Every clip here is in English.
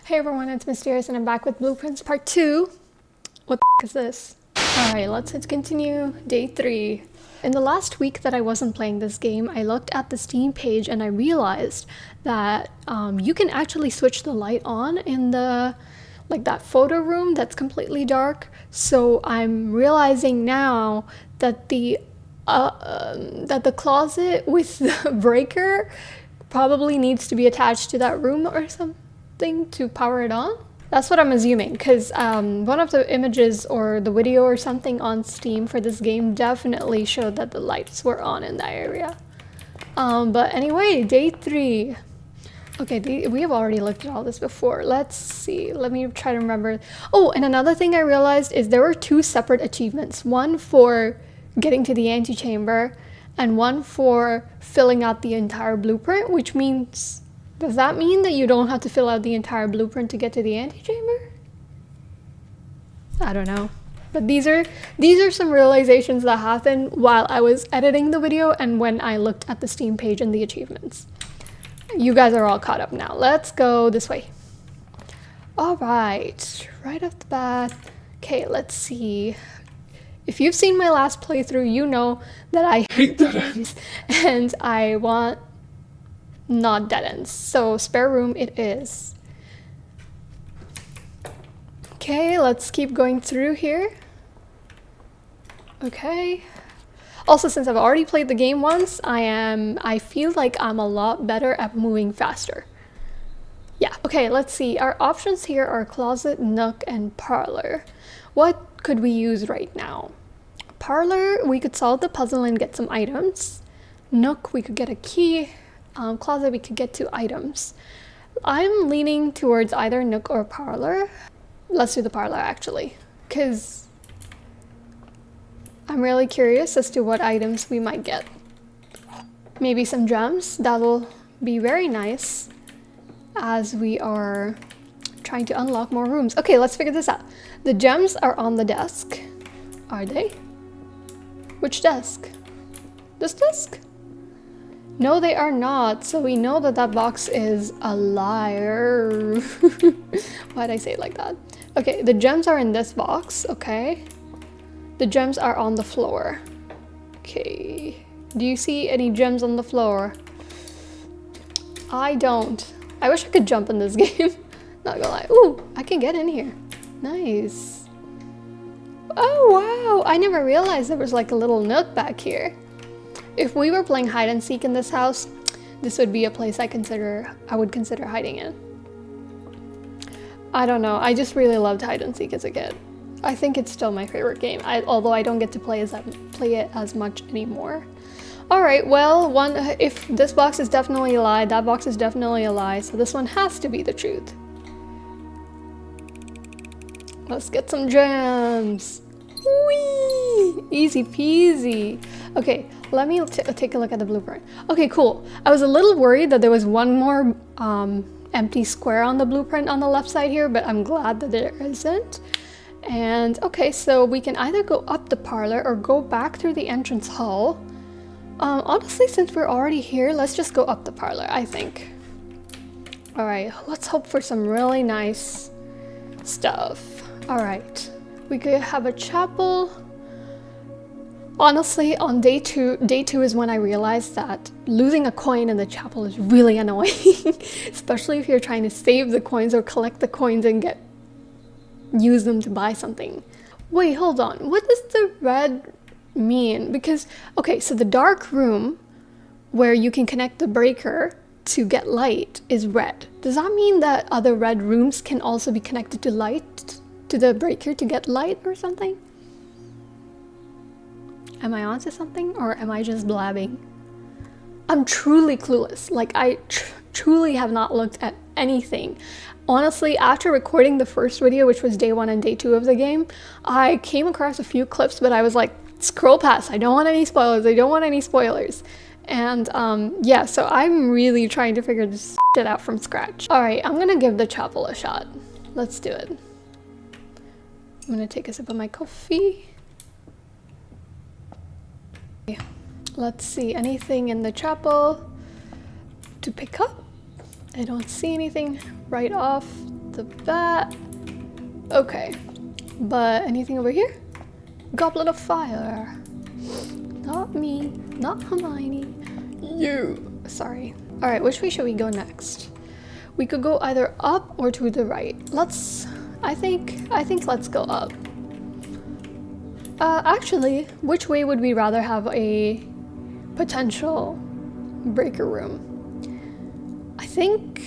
Hey everyone, it's Mysterious and I'm back with BluePrince Part 2. What the is this? Alright, let's continue day 3. In the last week that I wasn't playing this game, I looked at the Steam page and I realized that you can actually switch the light on in the that photo room that's completely dark. So I'm realizing now that the closet with the breaker probably needs to be attached to that room or something to power it on. That's what I'm assuming, because one of the images or the video or something on Steam for this game definitely showed that the lights were on in that area. But anyway, day 3. Okay, we have already looked at all this before. Let's see. Let me try to remember. Oh, and another thing I realized is there were 2 separate achievements. One for getting to the antechamber and one for filling out the entire blueprint, which means... Does that mean that you don't have to fill out the entire blueprint to get to the antechamber? I don't know. But these are some realizations that happened while I was editing the video and when I looked at the Steam page and the achievements. You guys are all caught up now. Let's go this way. All right, right off the bat. Okay, let's see. If you've seen my last playthrough, you know that I hate dead ends and I want not dead ends. So spare room it is. Okay, let's keep going through here. Okay. Also, since I've already played the game once, I feel like I'm a lot better at moving faster. Yeah, okay, let's see. Our options here are closet, nook, and parlor. What could we use right now? Parlor, we could solve the puzzle and get some items. Nook, we could get a key. Closet, we could get 2 items. I'm leaning towards either nook or parlor. Let's do the parlor actually, because I'm really curious as to what items we might get. Maybe some gems. That'll be very nice as we are trying to unlock more rooms. Okay, let's figure this out. The gems are on the desk. Are they? Which desk? This desk? No, they are not. So we know that that box is a liar. Why'd I say it like that? Okay, the gems are in this box. Okay. The gems are on the floor. Okay. Do you see any gems on the floor? I don't. I wish I could jump in this game. Not gonna lie. Ooh, I can get in here. Nice. Oh, wow. I never realized there was like a little nook back here. If we were playing hide and seek in this house, this would be a place I would consider hiding in. I don't know, I just really loved hide and seek as a kid. I think it's still my favorite game, although I don't get to play it as much anymore. Alright, well, if this box is definitely a lie, that box is definitely a lie, so this one has to be the truth. Let's get some gems. Whee! Easy peasy. Okay, let me take a look at the blueprint. Okay, cool. I was a little worried that there was one more empty square on the blueprint on the left side here, but I'm glad that there isn't. And okay, so we can either go up the parlor or go back through the entrance hall. Honestly, since we're already here, let's just go up the parlor, I think. All right, let's hope for some really nice stuff. All right, we could have a chapel. Honestly, on day 2 is when I realized that losing a coin in the chapel is really annoying, especially if you're trying to save the coins or collect the coins and use them to buy something. Wait, hold on. What does the red mean? Because, okay, so the dark room where you can connect the breaker to get light is red. Does that mean that other red rooms can also be connected to the breaker to get light or something? Am I onto something or am I just blabbing? I'm truly clueless. Like, I truly have not looked at anything. Honestly, after recording the first video, which was day 1 and day 2 of the game, I came across a few clips, but I was like, scroll past. I don't want any spoilers. I don't want any spoilers. And yeah, so I'm really trying to figure this shit out from scratch. All right, I'm gonna give the chapel a shot. Let's do it. I'm gonna take a sip of my coffee. Let's see, anything in the chapel to pick up? I don't see anything right off the bat. Okay, but anything over here? Goblet of fire. Not me, not Hermione. You. Sorry. All right, which way should we go next? We could go either up or to the right. I think let's go up. Actually, which way would we rather have a potential breaker room? I think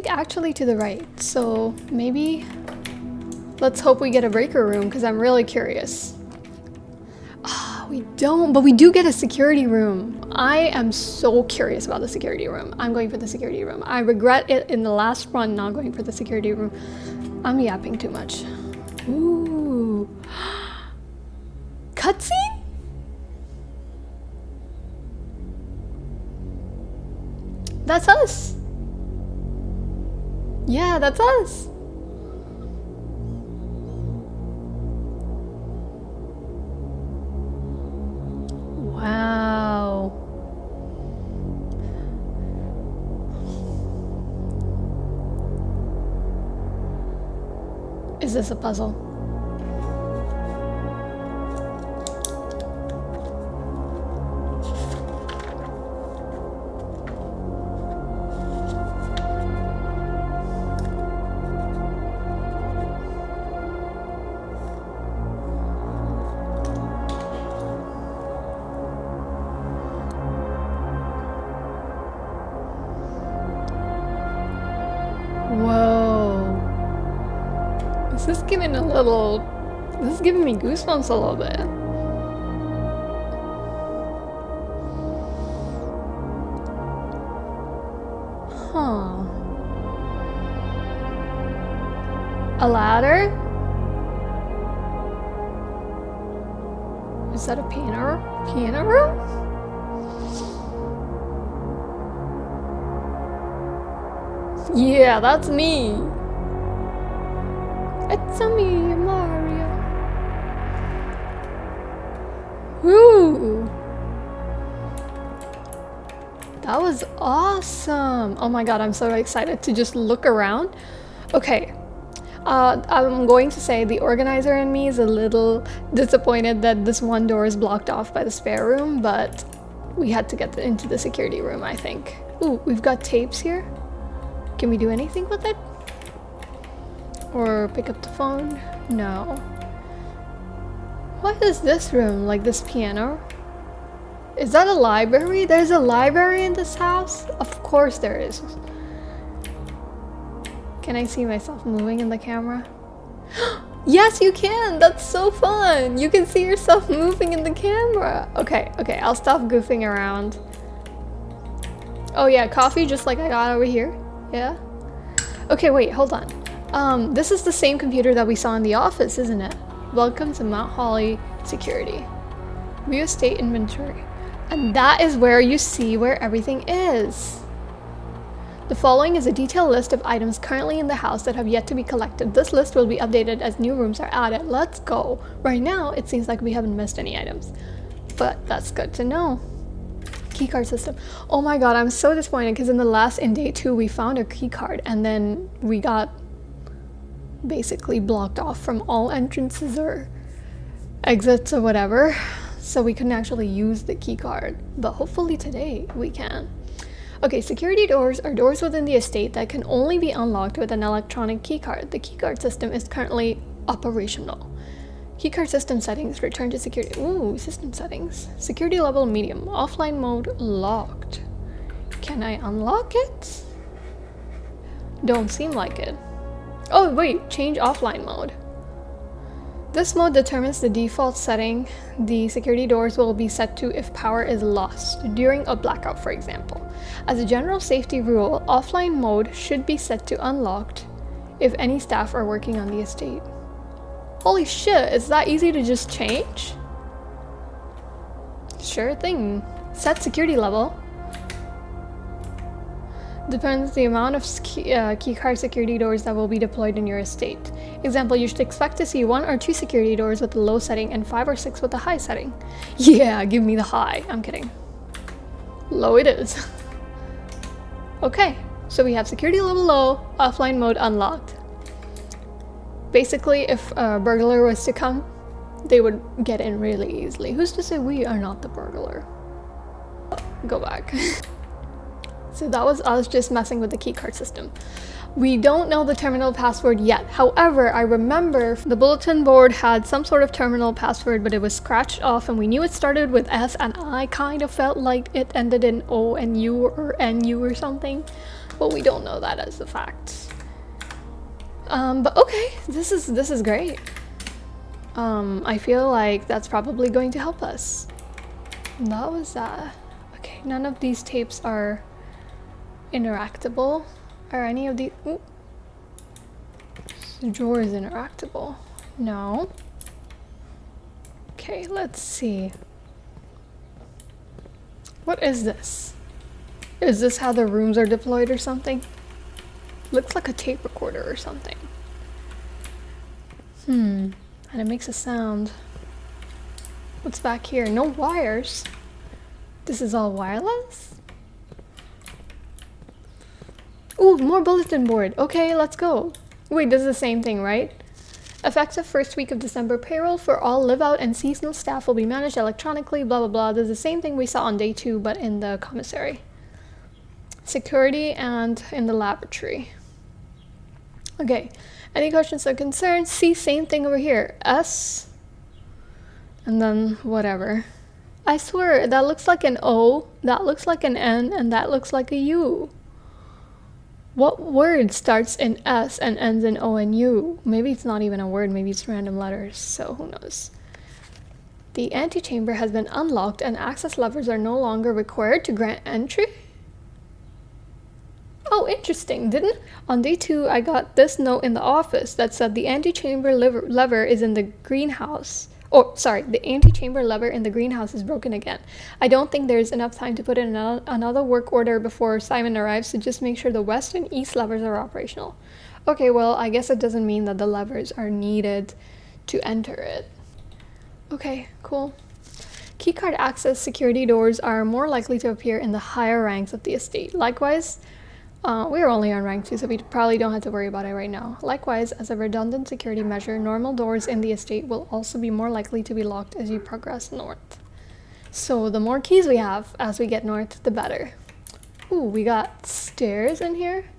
actually to the right. So maybe let's hope we get a breaker room because I'm really curious. We don't, but we do get a security room. I am so curious about the security room. I'm going for the security room. I regret it in the last run not going for the security room. I'm yapping too much. Ooh. Cutscene? That's us. Yeah, that's us. Wow. Is this a puzzle? Whoa. This is giving me goosebumps a little bit. Huh. A ladder? Is that a piano room? Yeah, that's me. It's a me, Mario. Woo! That was awesome. Oh my god, I'm so excited to just look around. Okay. I'm going to say the organizer in me is a little disappointed that this one door is blocked off by the spare room, but we had to get into the security room, I think. Ooh, we've got tapes here. Can we do anything with it? Or pick up the phone? No. What is this room? Like this piano? Is that a library? There's a library in this house? Of course there is. Can I see myself moving in the camera? Yes, you can! That's so fun! You can see yourself moving in the camera! Okay, I'll stop goofing around. Oh yeah, coffee just like I got over here. Yeah? Okay, wait, hold on. This is the same computer that we saw in the office, isn't it? Welcome to Mount Holly Security. View estate inventory. And that is where you see where everything is. The following is a detailed list of items currently in the house that have yet to be collected. This list will be updated as new rooms are added. Let's go. Right now, it seems like we haven't missed any items. But that's good to know. Keycard system. Oh my god, I'm so disappointed because in the last in day 2 we found a keycard and then we got basically blocked off from all entrances or exits or whatever, so we couldn't actually use the keycard, but hopefully today we can. Okay, security doors are doors within the estate that can only be unlocked with an electronic keycard. The keycard system is currently operational. Keycard system settings, return to security. Ooh, system settings. Security level medium, offline mode locked. Can I unlock it? Don't seem like it. Oh wait, change offline mode. This mode determines the default setting. The security doors will be set to if power is lost during a blackout, for example. As a general safety rule, offline mode should be set to unlocked if any staff are working on the estate. Holy shit, is that easy to just change? Sure thing. Set security level. Depends the amount of keycard security doors that will be deployed in your estate. Example, you should expect to see 1 or 2 security doors with a low setting and 5 or 6 with a high setting. Yeah, give me the high. I'm kidding. Low it is. Okay, so we have security level low, offline mode unlocked. Basically, if a burglar was to come, they would get in really easily. Who's to say we are not the burglar? Go back. So that was us just messing with the keycard system. We don't know the terminal password yet. However, I remember the bulletin board had some sort of terminal password, but it was scratched off and we knew it started with S, and I kind of felt like it ended in O and U or NU or something, but we don't know that as a fact. But okay, this is great. I feel like that's probably going to help us. That was that. Okay, none of these tapes are interactable. Are any of these... Ooh. The drawer is interactable. No. Okay, let's see. What is this? Is this how the rooms are deployed or something? Looks like a tape recorder or something. And it makes a sound. What's back here? No wires. This is all wireless? Ooh, more bulletin board. Okay, let's go. Wait, this is the same thing, right? Effective first week of December, payroll for all live-out and seasonal staff will be managed electronically, blah, blah, blah. This is the same thing we saw on day 2, but in the commissary. Security and in the laboratory. Okay, any questions or concerns? See, same thing over here. S, and then whatever. I swear, that looks like an O, that looks like an N, and that looks like a U. What word starts in S and ends in O and U? Maybe it's not even a word, maybe it's random letters, so who knows. The antechamber has been unlocked and access levers are no longer required to grant entry? Oh, interesting. On day 2, I got this note in the office that said the antechamber lever is in the greenhouse. Oh, sorry, the antechamber lever in the greenhouse is broken again. I don't think there's enough time to put in another work order before Simon arrives, so just make sure the west and east levers are operational. Okay, well, I guess it doesn't mean that the levers are needed to enter it. Okay, cool. Keycard access security doors are more likely to appear in the higher ranks of the estate. Likewise, we are only on rank 2, so we probably don't have to worry about it right now. Likewise, as a redundant security measure, normal doors in the estate will also be more likely to be locked as you progress north. So the more keys we have as we get north, the better. Ooh, we got stairs in here.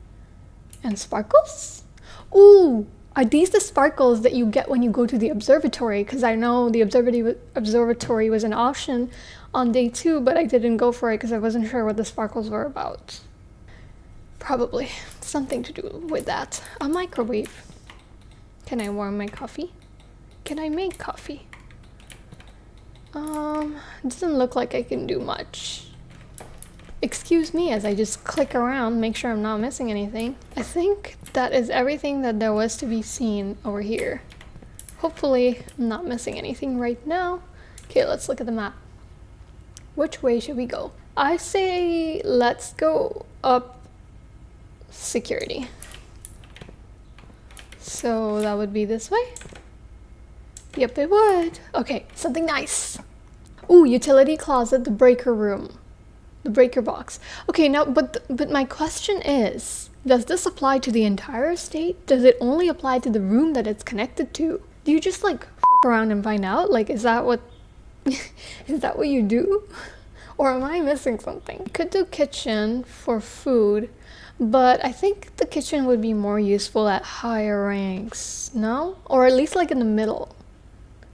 And sparkles? Ooh, are these the sparkles that you get when you go to the observatory? Because I know the observatory was an option on day 2, but I didn't go for it because I wasn't sure what the sparkles were about. Probably something to do with that. A microwave. Can I warm my coffee? Can I make coffee? Doesn't look like I can do much. Excuse me as I just click around, make sure I'm not missing anything. I think that is everything that there was to be seen over here. Hopefully I'm not missing anything right now. Okay, let's look at the map. Which way should we go? I say let's go up security. So that would be this way? Yep, it would. Okay, something nice. Ooh, utility closet, the breaker room. The breaker box. Okay, now, but my question is, does this apply to the entire estate? Does it only apply to the room that it's connected to? Do you just like f around and find out? Like, is that what is that what you do? Or am I missing something? Could do kitchen for food, but I think the kitchen would be more useful at higher ranks, no? Or at least like in the middle.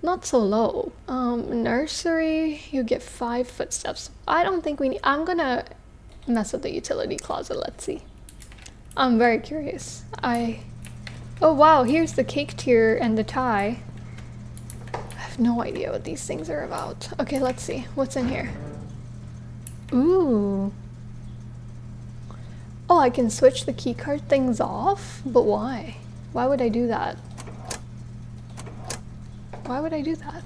Not so low. Nursery, you get 5 footsteps. I don't think we need... I'm gonna mess with the utility closet, let's see. I'm very curious. Oh wow, here's the cake tier and the tie. I have no idea what these things are about. Okay, let's see. What's in here? Ooh. Oh, I can switch the keycard things off? But why? Why would I do that? Why would I do that?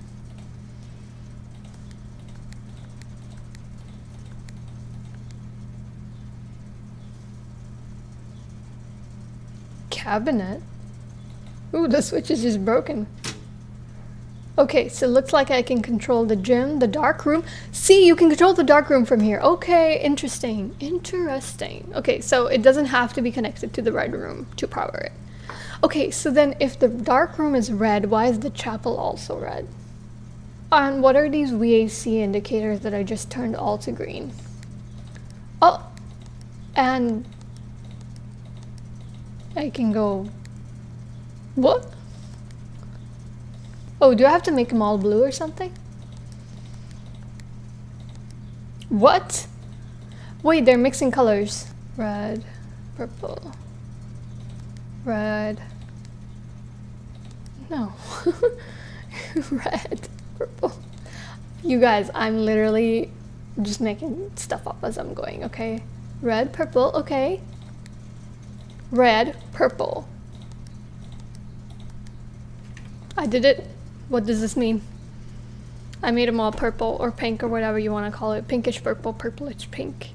Cabinet? Ooh, the switch is just broken. Okay, so it looks like I can control the gym, the dark room. See, you can control the dark room from here. Okay, interesting. Interesting. Okay, so it doesn't have to be connected to the red room to power it. Okay, so then if the dark room is red, why is the chapel also red? And what are these VAC indicators that I just turned all to green? Oh, and I can go, what? Oh, do I have to make them all blue or something? What? Wait, they're mixing colors. Red, purple, red. No. Red, purple. You guys, I'm literally just making stuff up as I'm going, okay? Red, purple, okay. Red, purple. I did it. What does this mean? I made them all purple or pink or whatever you want to call it. Pinkish purple, purplish pink.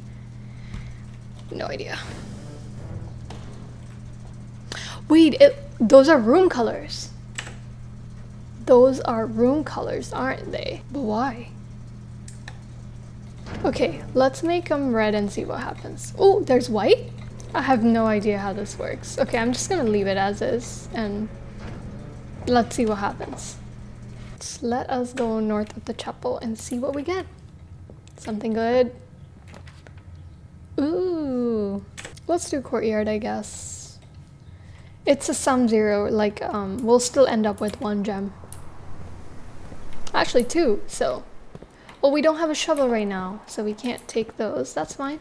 No idea. Wait, those are room colors. Those are room colors, aren't they? But why? Okay, let's make them red and see what happens. Oh, there's white? I have no idea how this works. Okay, I'm just gonna leave it as is and let's see what happens. Let us go north of the chapel and see what we get. Something good. Ooh. Let's do courtyard, I guess. It's a sum zero, like, we'll still end up with 1 gem. Actually 2, so. Well, we don't have a shovel right now, so we can't take those. That's fine.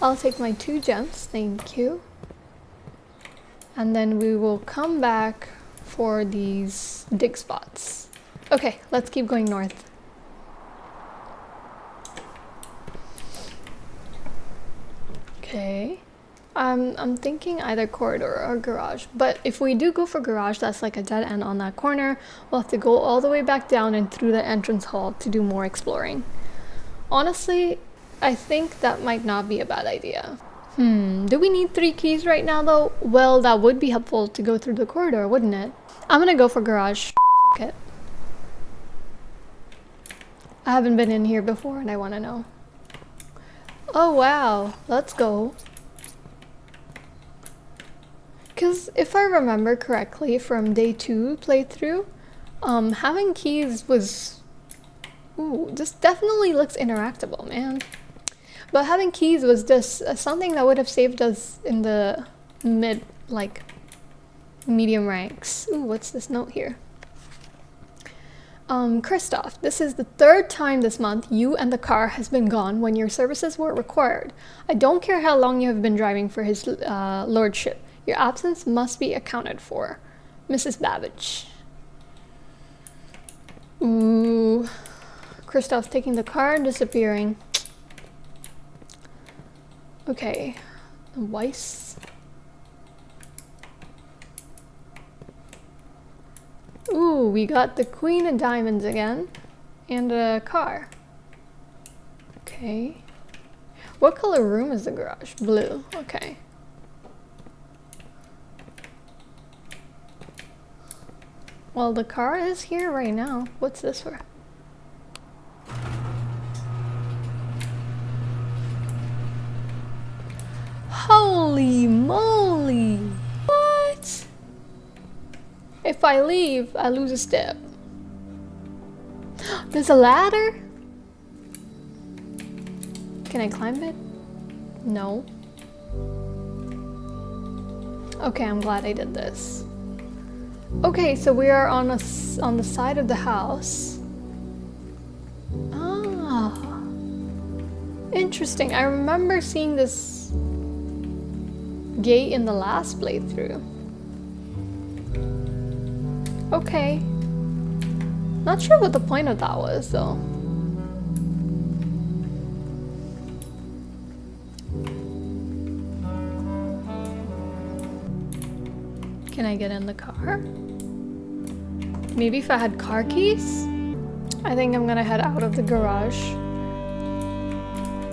I'll take my 2 gems, thank you. And then we will come back for these dig spots. Okay, let's keep going north. Okay. I'm thinking either corridor or garage, but if we do go for garage, that's like a dead end on that corner. We'll have to go all the way back down and through the entrance hall to do more exploring. Honestly, I think that might not be a bad idea. Do we need 3 keys right now though? Well, that would be helpful to go through the corridor, wouldn't it? I'm gonna go for garage. Fuck it. I haven't been in here before and I want to know. Oh wow, let's go. Because if I remember correctly from day 2 playthrough, having keys was... Ooh, this definitely looks interactable, man. But having keys was just something that would have saved us in the medium ranks. Ooh, what's this note here? Christoph, this is the 3rd time this month you and the car has been gone when your services were required. I don't care how long you have been driving for his lordship. Your absence must be accounted for. Mrs. Babbage. Ooh. Christoph's taking the car and disappearing. Okay. Weiss. Ooh, we got the Queen of Diamonds again. And a car. Okay. What color room is the garage? Blue. Okay. Well, the car is here right now. What's this for? Holy moly! What? If I leave, I lose a step. There's a ladder? Can I climb it? No. Okay, I'm glad I did this. Okay, so we are on the side of the house. Ah, interesting. I remember seeing this gate in the last playthrough. Okay. Not sure what the point of that was, though. Can I get in the car? Maybe if I had car keys? I think I'm gonna head out of the garage.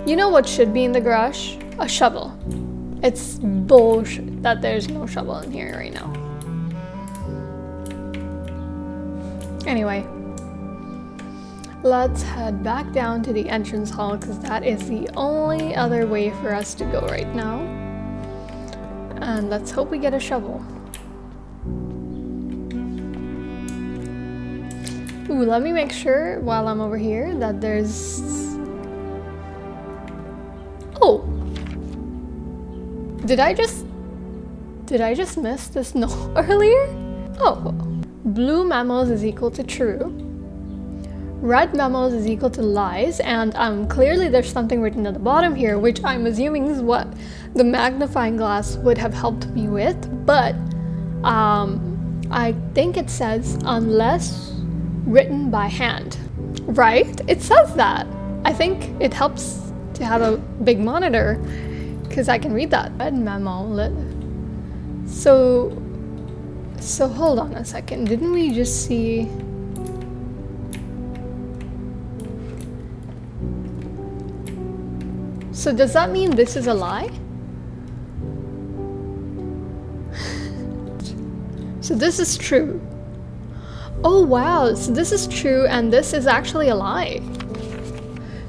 You know what should be in the garage? A shovel. It's bullshit that there's no shovel in here right now. Anyway, let's head back down to the entrance hall because that is the only other way for us to go right now. And let's hope we get a shovel. Ooh, let me make sure while I'm over here that there's... Oh! Did I just miss this note earlier? Oh. Blue memos is equal to true. Red memos is equal to lies, and clearly there's something written at the bottom here, which I'm assuming is what the magnifying glass would have helped me with, but I think it says unless written by hand, right? It says that. I think it helps to have a big monitor because I can read that. Red memo. So hold on a second. Didn't we just see... So does that mean this is a lie? So this is true. Oh wow, so this is true and this is actually a lie.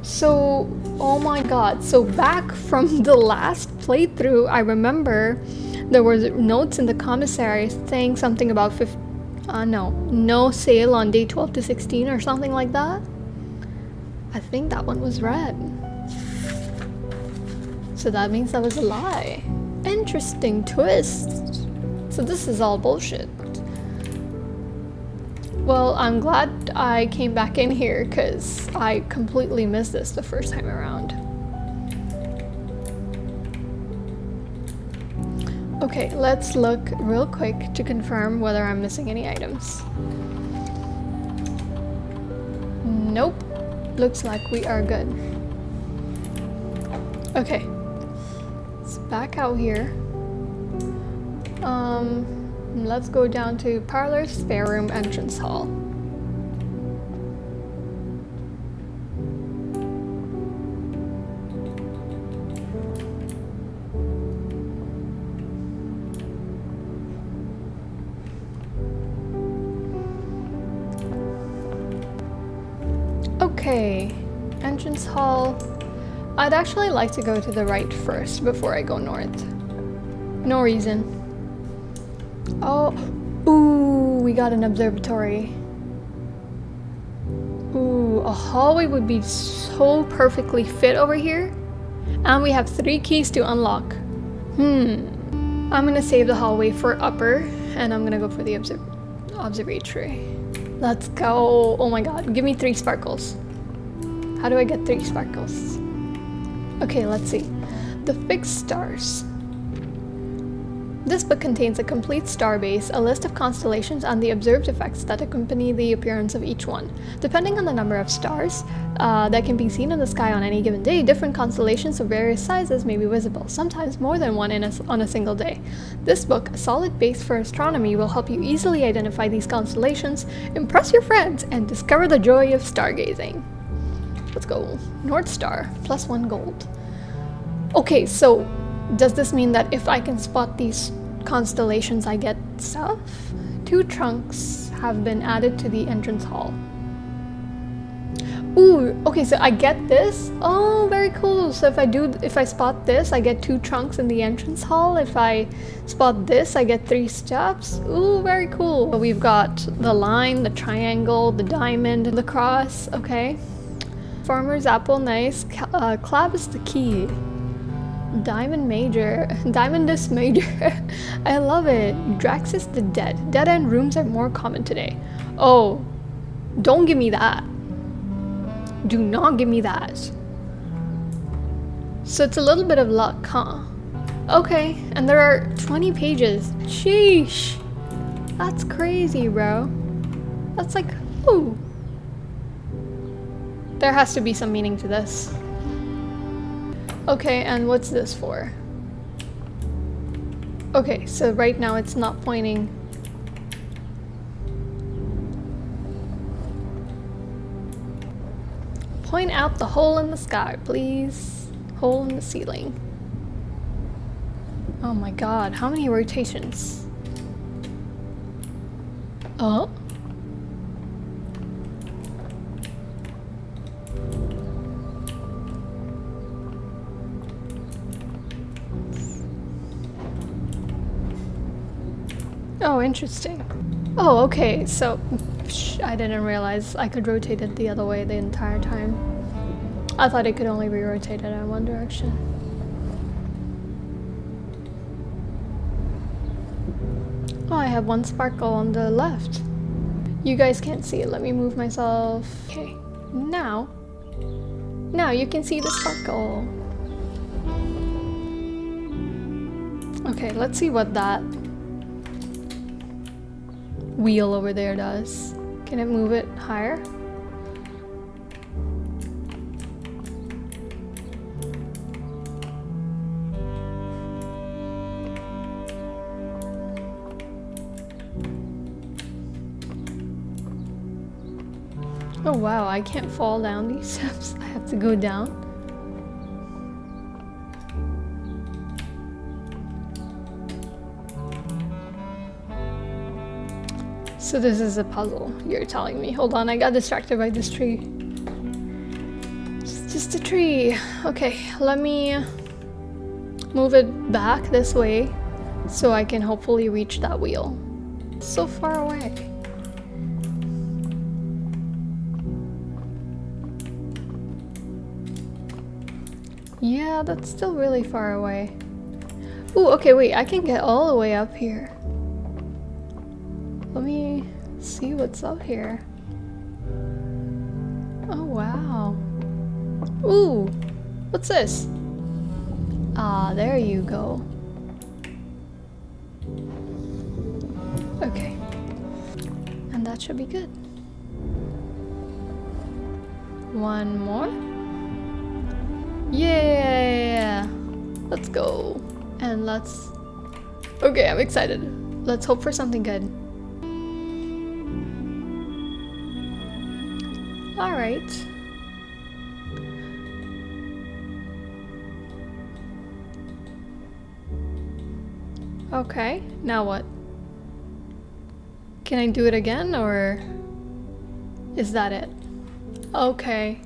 So, oh my god. So back from the last playthrough, I remember there were notes in the commissary saying something about no sale on day 12 to 16 or something like that. I think that one was red. So that means that was a lie. Interesting twist. So this is all bullshit. Well, I'm glad I came back in here because I completely missed this the first time around. Okay, let's look real quick to confirm whether I'm missing any items. Nope. Looks like we are good. Okay. Let's back out here. Let's go down to Parlor Spare Room Entrance Hall. Okay, entrance hall. I'd actually like to go to the right first before I go north. No reason. Oh, ooh, we got an observatory. Ooh, a hallway would be so perfectly fit over here. And we have 3 keys to unlock. I'm gonna save the hallway for upper, and I'm gonna go for the observatory. Let's go. Oh my god, give me 3 sparkles. How do I get 3 sparkles? Okay, let's see. The fixed stars. This book contains a complete star base, a list of constellations, and the observed effects that accompany the appearance of each one. Depending on the number of stars that can be seen in the sky on any given day, different constellations of various sizes may be visible, sometimes more than one on a single day. This book, a solid base for astronomy, will help you easily identify these constellations, impress your friends, and discover the joy of stargazing. Let's go. North Star, +1 gold. Okay, so does this mean that if I can spot these constellations, I get stuff? 2 trunks have been added to the entrance hall. Ooh, okay, so I get this. Oh, very cool. So if I spot this, I get 2 trunks in the entrance hall. If I spot this, I get 3 steps. Ooh, very cool. So we've got the line, the triangle, the diamond, the cross. Okay. Farmer's apple, nice. Clav is the key. Diamond major. Diamondus major. I love it. Drax is the dead. Dead end rooms are more common today. Oh, don't give me that. Do not give me that. So it's a little bit of luck, huh? Okay, and there are 20 pages. Sheesh. That's crazy, bro. That's like, ooh. There has to be some meaning to this. Okay, and what's this for? Okay, so right now it's not pointing. Point out the hole in the sky, please. Hole in the ceiling. Oh my god, how many rotations? Oh? interesting. Oh, okay, so I didn't realize I could rotate it the other way the entire time. I thought it could only be rotated in one direction. Oh, I have one sparkle on the left. You guys can't see it. Let me move myself. Okay, now you can see the sparkle. Okay, let's see what that wheel over there does. Can it move it higher? Oh wow, I can't fall down these steps. I have to go down. So this is a puzzle, you're telling me. Hold on, I got distracted by this tree. It's just a tree. Okay, let me move it back this way so I can hopefully reach that wheel. It's so far away. Yeah, that's still really far away. Ooh, okay, wait, I can get all the way up here. Let me see what's up here. Oh, wow. Ooh, what's this? Ah, there you go. Okay. And that should be good. One more. Yeah! Let's go. And let's... Okay, I'm excited. Let's hope for something good. Alright. Okay, now what? Can I do it again, or is that it? Okay.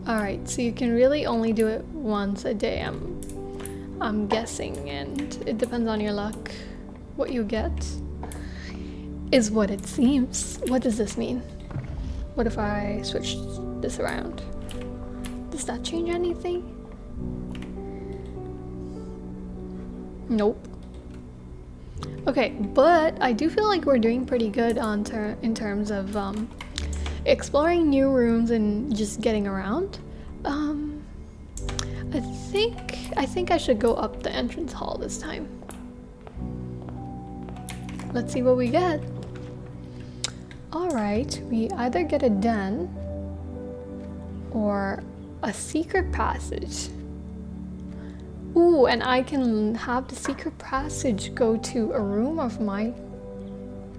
Alright, so you can really only do it once a day, I'm guessing, and it depends on your luck. What you get is what it seems. What does this mean? What if I switch this around? Does that change anything? Nope. Okay, but I do feel like we're doing pretty good on in terms of exploring new rooms and just getting around. I think I should go up the entrance hall this time. Let's see what we get. Alright, we either get a den or a secret passage. Ooh, and I can have the secret passage go to a room of my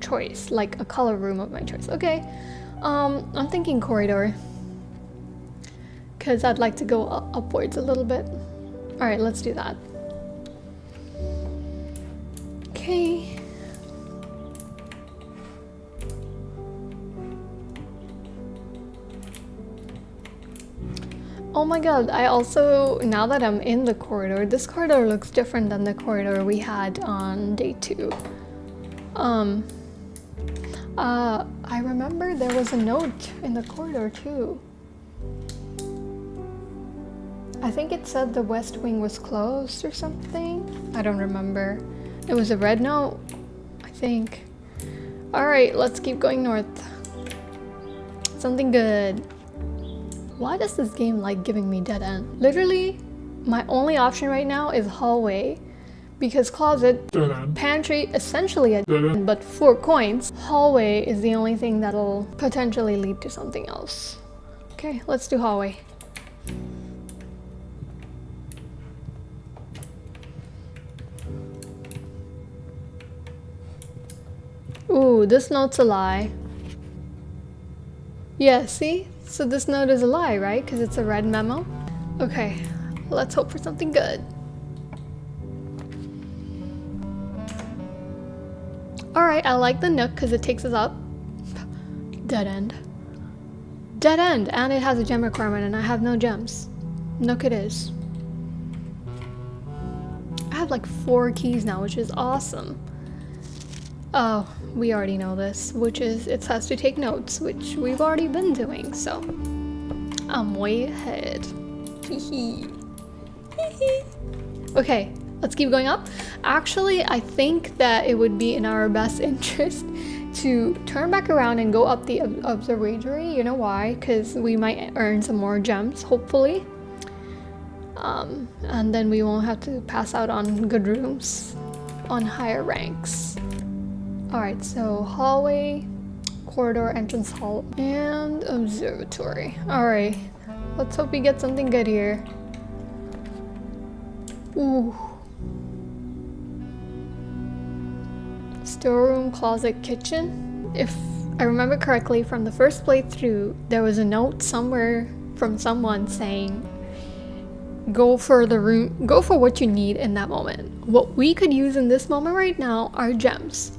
choice, like a color room of my choice. Okay, I'm thinking corridor, because I'd like to go upwards a little bit. Alright, let's do that. Okay. Oh my god, I also, now that I'm in the corridor, this corridor looks different than the corridor we had on day 2. I remember there was a note in the corridor too. I think it said the west wing was closed or something. I don't remember. It was a red note, I think. Alright, let's keep going north. Something good. Why does this game like giving me dead end? Literally, my only option right now is hallway. Because closet, pantry, essentially a dead end, but 4 coins. Hallway is the only thing that'll potentially lead to something else. Okay, let's do hallway. Ooh, this note's a lie. Yeah, see? So this note is a lie, right? Because it's a red memo. Okay, let's hope for something good. Alright, I like the nook because it takes us up. Dead end. Dead end! And it has a gem requirement and I have no gems. Nook it is. I have like 4 keys now, which is awesome. Oh, we already know this, which is it has to take notes, which we've already been doing, so I'm way ahead. Okay, let's keep going up. Actually, I think that it would be in our best interest to turn back around and go up the observatory. You know why? Because we might earn some more gems, hopefully. And then we won't have to pass out on good rooms on higher ranks. Alright, so hallway, corridor, entrance hall, and observatory. Alright, let's hope we get something good here. Ooh. Storeroom, closet, kitchen. If I remember correctly from the first playthrough, there was a note somewhere from someone saying, go for what you need in that moment. What we could use in this moment right now are gems.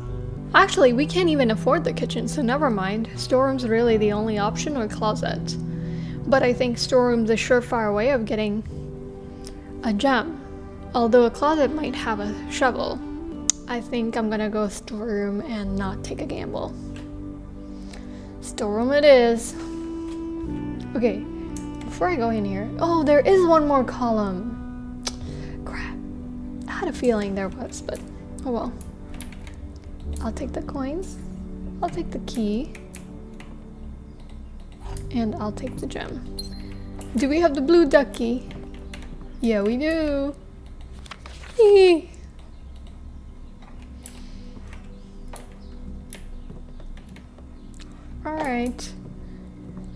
Actually, we can't even afford the kitchen, so never mind. Storeroom's really the only option, or closet. But I think storeroom's a surefire way of getting a gem. Although a closet might have a shovel. I think I'm gonna go storeroom and not take a gamble. Storeroom it is. Okay, before I go in here, oh, there is one more column. Crap, I had a feeling there was, but oh well. I'll take the coins, I'll take the key, and I'll take the gem. Do we have the blue ducky? Yeah, we do. Hee. Alright.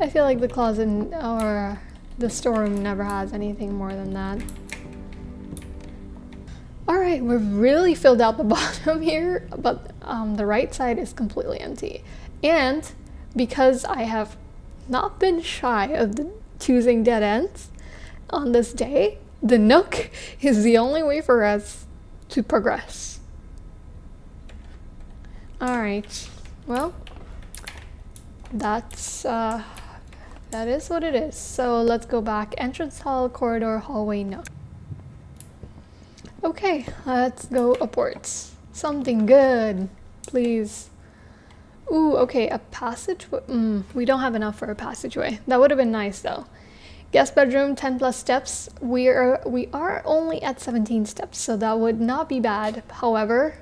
I feel like the closet or the storeroom never has anything more than that. Alright, we've really filled out the bottom here, but the right side is completely empty. And because I have not been shy of choosing dead ends on this day, the nook is the only way for us to progress. Alright, well, that is what it is. So let's go back. Entrance hall, corridor, hallway, nook. Okay, let's go upwards. Something good, please. Ooh, okay, a passageway. We don't have enough for a passageway. That would have been nice though. Guest bedroom, 10 plus steps. We are only at 17 steps, so that would not be bad. However,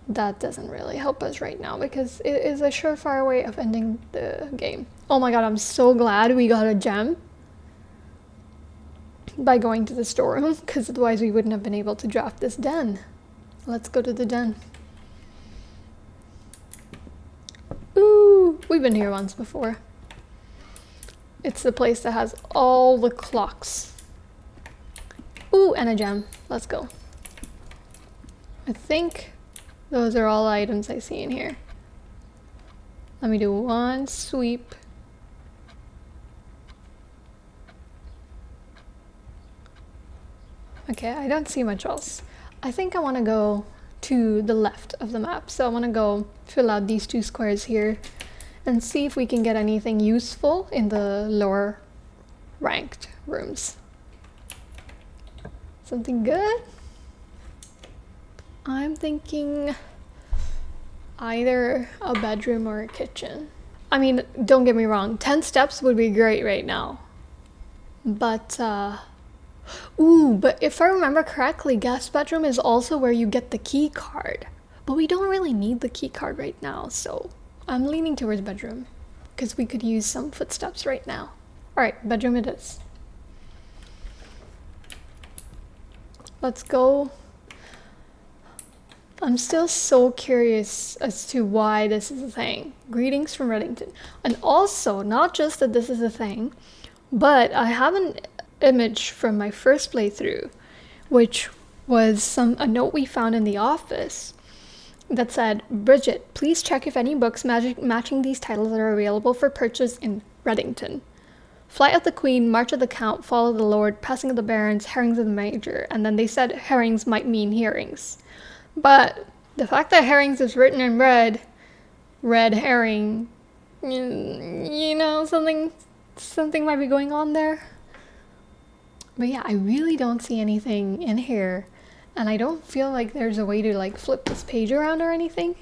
that doesn't really help us right now because it is a surefire way of ending the game. Oh my god, I'm so glad we got a gem by going to the storeroom, because otherwise we wouldn't have been able to draft this den. Let's go to the den. Ooh, we've been here once before. It's the place that has all the clocks. Ooh, and a gem. Let's go. I think those are all items I see in here. Let me do one sweep. Okay, I don't see much else. I think I want to go to the left of the map. So I want to go fill out these 2 squares here and see if we can get anything useful in the lower ranked rooms. Something good? I'm thinking either a bedroom or a kitchen. I mean, don't get me wrong, 10 steps would be great right now. But, ooh, but if I remember correctly, guest bedroom is also where you get the key card. But we don't really need the key card right now, so I'm leaning towards bedroom, because we could use some footsteps right now. Alright, bedroom it is. Let's go. I'm still so curious as to why this is a thing. Greetings from Reddington. And also, not just that this is a thing, but I have an image from my first playthrough, which was a note we found in the office that said, Bridget, please check if any books matching these titles are available for purchase in Reddington. Flight of the Queen, March of the Count, Fall of the Lord, Passing of the Barons, Herrings of the Major, and then they said herrings might mean hearings. But the fact that herrings is written in red herring, you know, something might be going on there. But yeah, I really don't see anything in here And I don't feel like there's a way to like flip this page around or anything.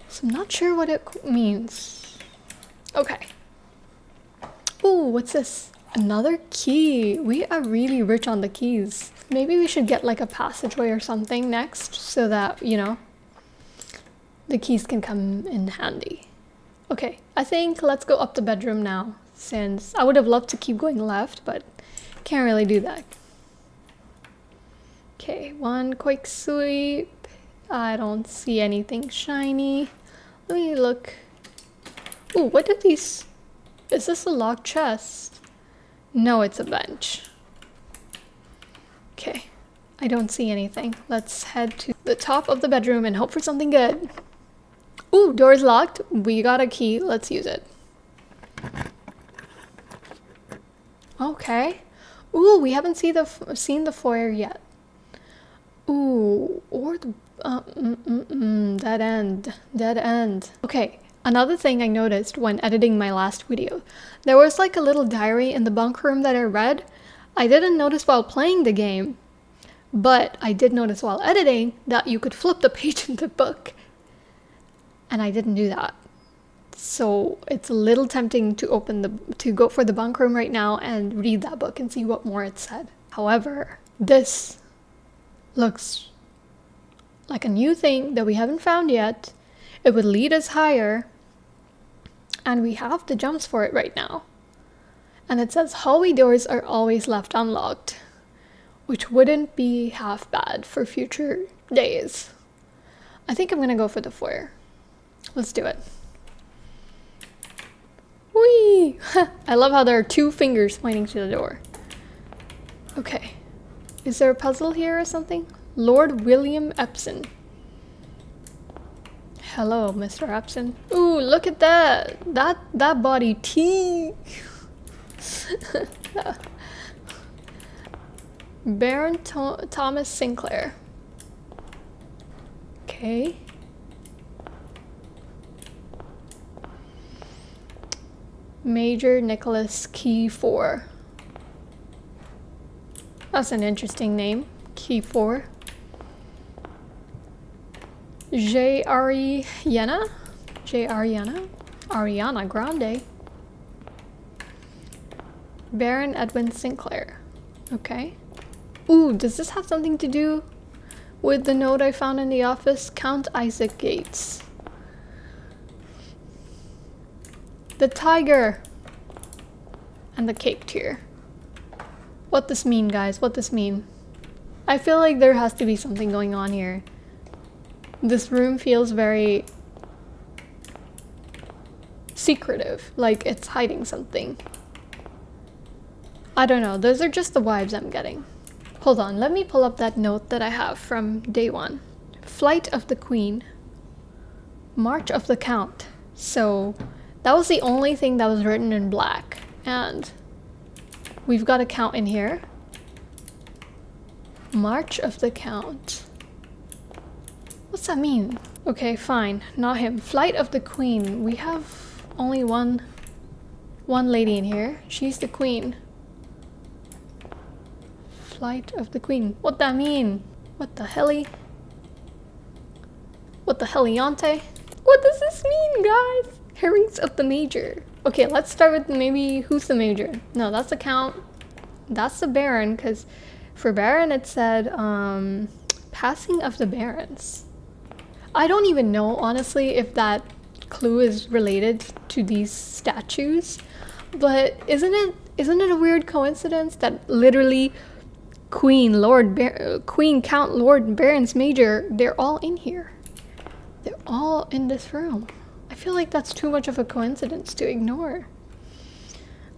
So I'm not sure what it means. Okay. Ooh, what's this? Another key. We are really rich on the keys. Maybe we should get like a passageway or something next so that, you know, the keys can come in handy. Okay, I think let's go up the bedroom now, since I would have loved to keep going left, but can't really do that. Okay, one quick sweep. I don't see anything shiny. Let me look. Ooh, what are these? Is this a locked chest? No, it's a bench. Okay, I don't see anything. Let's head to the top of the bedroom and hope for something good. Ooh, door's locked. We got a key. Let's use it. Okay. Ooh, we haven't seen the foyer yet. Ooh, or the dead end. Dead end. Okay. Another thing I noticed when editing my last video, there was like a little diary in the bunk room that I read. I didn't notice while playing the game, but I did notice while editing that you could flip the page in the book. And I didn't do that. So it's a little tempting to go for the bunk room right now and read that book and see what more it said. However, this looks like a new thing that we haven't found yet. It would lead us higher. And we have the jumps for it right now. And it says hallway doors are always left unlocked, which wouldn't be half bad for future days. I think I'm gonna go for the foyer. Let's do it. Whee! I love how there are two fingers pointing to the door. Okay. Is there a puzzle here or something? Lord William Epson. Hello, Mr. Epson. Ooh, look at that. That body T. Baron Thomas Sinclair. Okay. Major Nicholas Key 4. That's an interesting name. Key 4. Ariana? Ariana Grande. Baron Edwin Sinclair. Okay. Ooh, does this have something to do with the note I found in the office? Count Isaac Gates. The tiger. And the cake tier. What this mean, guys? What this mean? I feel like there has to be something going on here. This room feels very secretive, like it's hiding something. I don't know, those are just the vibes I'm getting. Hold on, let me pull up that note that I have from day one. Flight of the Queen. March of the Count. So that was the only thing that was written in black. And we've got a count in here. March of the Count. What's that mean? Okay, fine. Not him. Flight of the Queen. We have only one lady in here. She's the queen. Flight of the Queen. What that mean? What the helly? What the heliante? What does this mean, guys? Herrings of the Major. Okay, let's start with maybe who's the Major? No, that's the Count. That's the Baron, because for Baron it said passing of the Barons. I don't even know, honestly, if that clue is related to these statues, but isn't it a weird coincidence that literally Queen, Count, Lord, Barons, Major, they're all in here. They're all in this room. I feel like that's too much of a coincidence to ignore.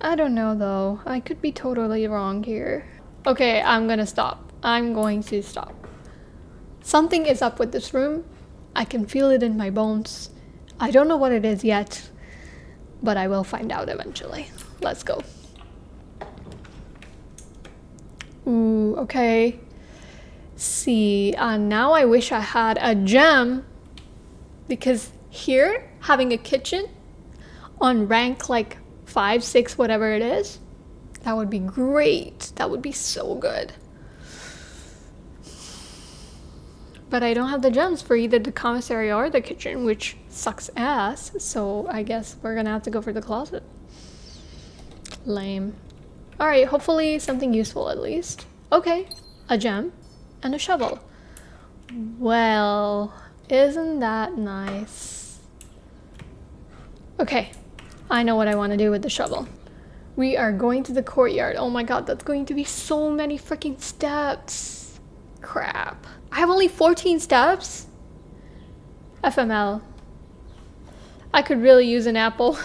I don't know though. I could be totally wrong here. Okay, I'm gonna stop. I'm going to stop. Something is up with this room. I can feel it in my bones. I don't know what it is yet, but I will find out eventually. Let's go. Ooh, okay. See, now I wish I had a gem, because here, having a kitchen on rank like 5, 6, whatever it is, that would be great. That would be so good. But I don't have the gems for either the commissary or the kitchen, which sucks ass. So I guess we're gonna have to go for the closet. Lame. Alright, hopefully something useful at least. Okay, a gem and a shovel. Well, isn't that nice? Okay, I know what I want to do with the shovel. We are going to the courtyard. Oh my god, that's going to be so many freaking steps. Crap. I have only 14 steps? FML. I could really use an apple.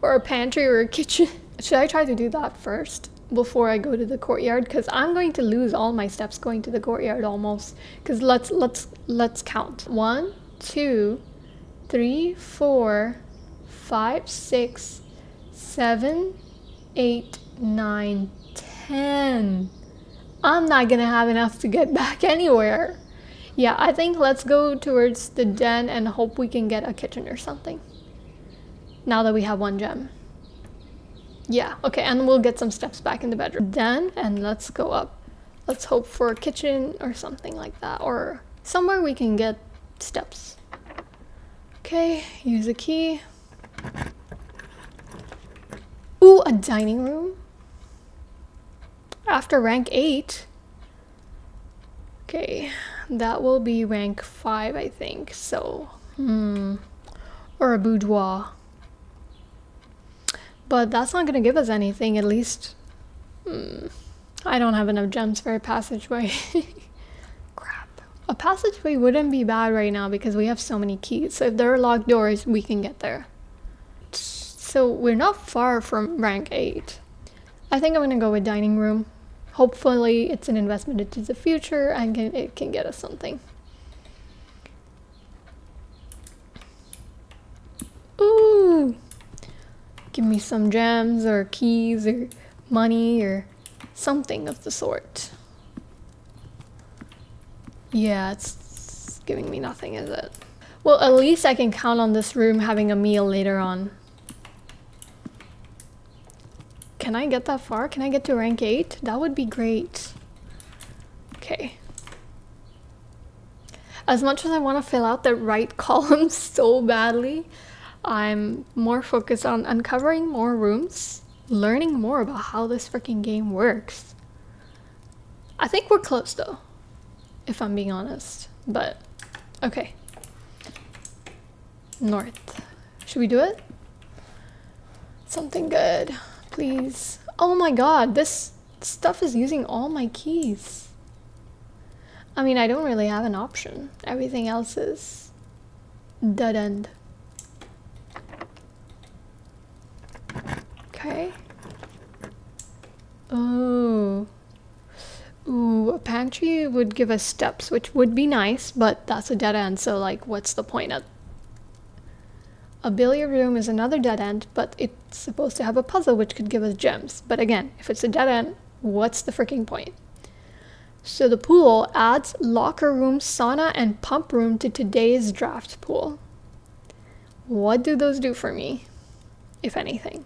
Or a pantry or a kitchen. Should I try to do that first before I go to the courtyard? Because I'm going to lose all my steps going to the courtyard almost. Because let's count. 1, 2, 3, 4, 5, 6, 7, 8, 9, 10. I'm not gonna have enough to get back anywhere. Yeah, I think let's go towards the den and hope we can get a kitchen or something. Now that we have 1 gem. Yeah, okay, and we'll get some steps back in the bedroom. Den, and let's go up. Let's hope for a kitchen or something like that, or somewhere we can get steps. Okay, use a key. Ooh, a dining room. After rank 8. Okay, that will be rank 5, I think, so. Or a boudoir. But that's not gonna give us anything, at least. I don't have enough gems for a passageway. Crap. A passageway wouldn't be bad right now because we have so many keys. So if there are locked doors, we can get there. So we're not far from rank 8. I think I'm gonna go with dining room. Hopefully it's an investment into the future and it can get us something. Ooh! Give me some gems or keys or money or something of the sort. Yeah, it's giving me nothing, is it? Well, at least I can count on this room having a meal later on. Can I get that far? Can I get to rank 8? That would be great. Okay. As much as I want to fill out the right column so badly, I'm more focused on uncovering more rooms, learning more about how this freaking game works. I think we're close though, if I'm being honest, but okay. North. Should we do it? Something good, please. Oh my god, this stuff is using all my keys. I mean, I don't really have an option. Everything else is dead end. Okay. Oh. Ooh, a pantry would give us steps, which would be nice, but that's a dead end, so like, what's the point of? A billiard room is another dead end, but it's supposed to have a puzzle which could give us gems. But again, if it's a dead end, what's the freaking point? So the pool adds locker room, sauna, and pump room to today's draft pool. What do those do for me, if anything?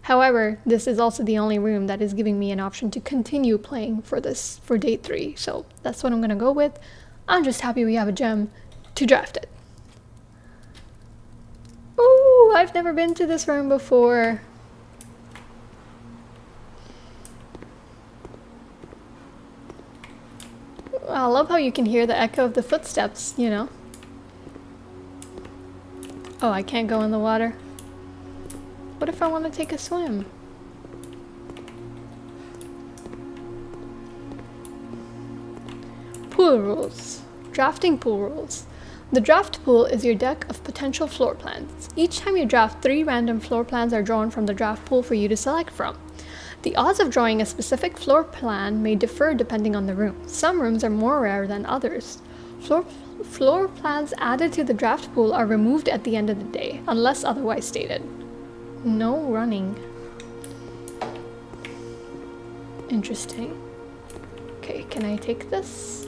However, this is also the only room that is giving me an option to continue playing for day 3. So that's what I'm gonna go with. I'm just happy we have a gem to draft it. Ooh, I've never been to this room before. I love how you can hear the echo of the footsteps, you know. Oh, I can't go in the water. What if I want to take a swim? Pool rules. Drafting pool rules. The draft pool is your deck of potential floor plans. Each time you draft, 3 random floor plans are drawn from the draft pool for you to select from. The odds of drawing a specific floor plan may differ depending on the room. Some rooms are more rare than others. Floor plans added to the draft pool are removed at the end of the day, unless otherwise stated. No running. Interesting. Okay, can I take this?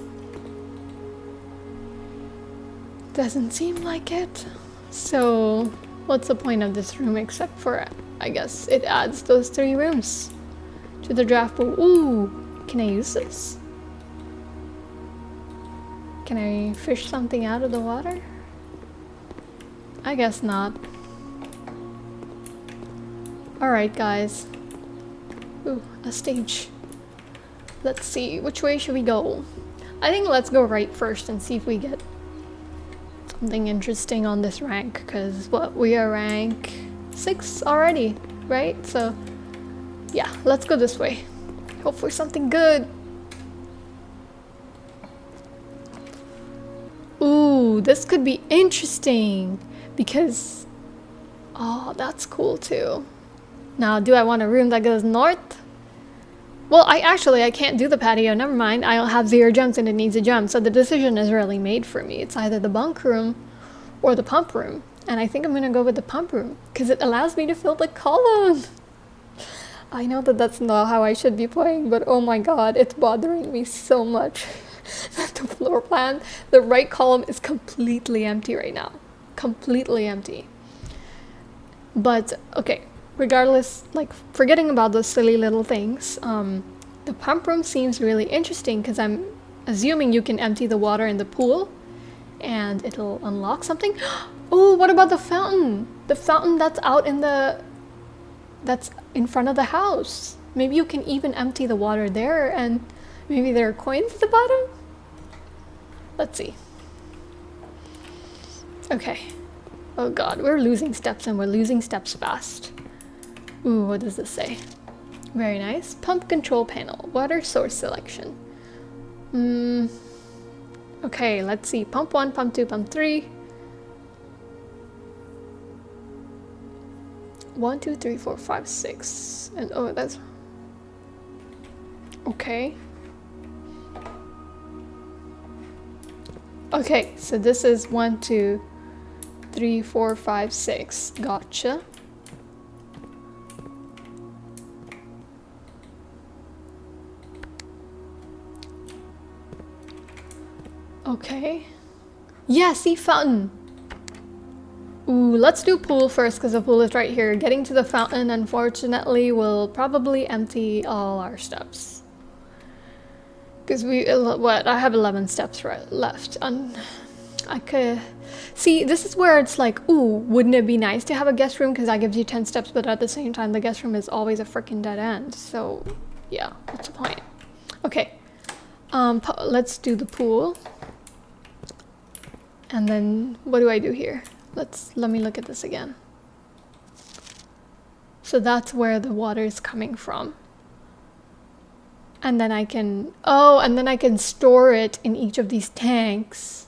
Doesn't seem like it. So, what's the point of this room except for, I guess, it adds those 3 rooms to the draft pool. Ooh, can I use this? Can I fish something out of the water? I guess not. Alright guys. Ooh, a stage. Let's see, which way should we go? I think let's go right first and see if we get something interesting on this rank, because what, we are rank 6 already, right? So yeah, let's go this way. Hopefully something good. Ooh, this could be interesting because, oh, that's cool too. Now, do I want a room that goes north? Well, I can't do the patio, never mind. I'll have 0 gems and it needs a gem, so the decision is really made for me. It's either the bunk room or the pump room. And I think I'm gonna go with the pump room because it allows me to fill the column. I know that that's not how I should be playing, but oh my god, it's bothering me so much that the floor plan, the right column is completely empty right now. Completely empty. But okay, regardless, like forgetting about those silly little things, the pump room seems really interesting because I'm assuming you can empty the water in the pool and it'll unlock something. Oh, what about the fountain? The fountain that's out in the... that's in front of the house. Maybe you can even empty the water there and maybe there are coins at the bottom? Let's see. Okay. Oh god, we're losing steps and we're losing steps fast. Ooh, what does this say? Very nice. Pump control panel. Water source selection. Okay, let's see. Pump 1, pump 2, pump 3. 1, 2, 3, 4, 5, 6. And oh, that's... okay. Okay, so this is 1, 2, 3, 4, 5, 6. Gotcha. Okay. Yeah, see, fountain. Ooh, let's do pool first because the pool is right here. Getting to the fountain, unfortunately, will probably empty all our steps. Because I have 11 steps left. I could... see, this is where it's like, ooh, wouldn't it be nice to have a guest room? Because that gives you 10 steps, but at the same time, the guest room is always a freaking dead end. So, yeah, what's the point? Okay. Let's do the pool. And then, what do I do here? Let me look at this again. So that's where the water is coming from. And then I can, oh, and then I can store it in each of these tanks.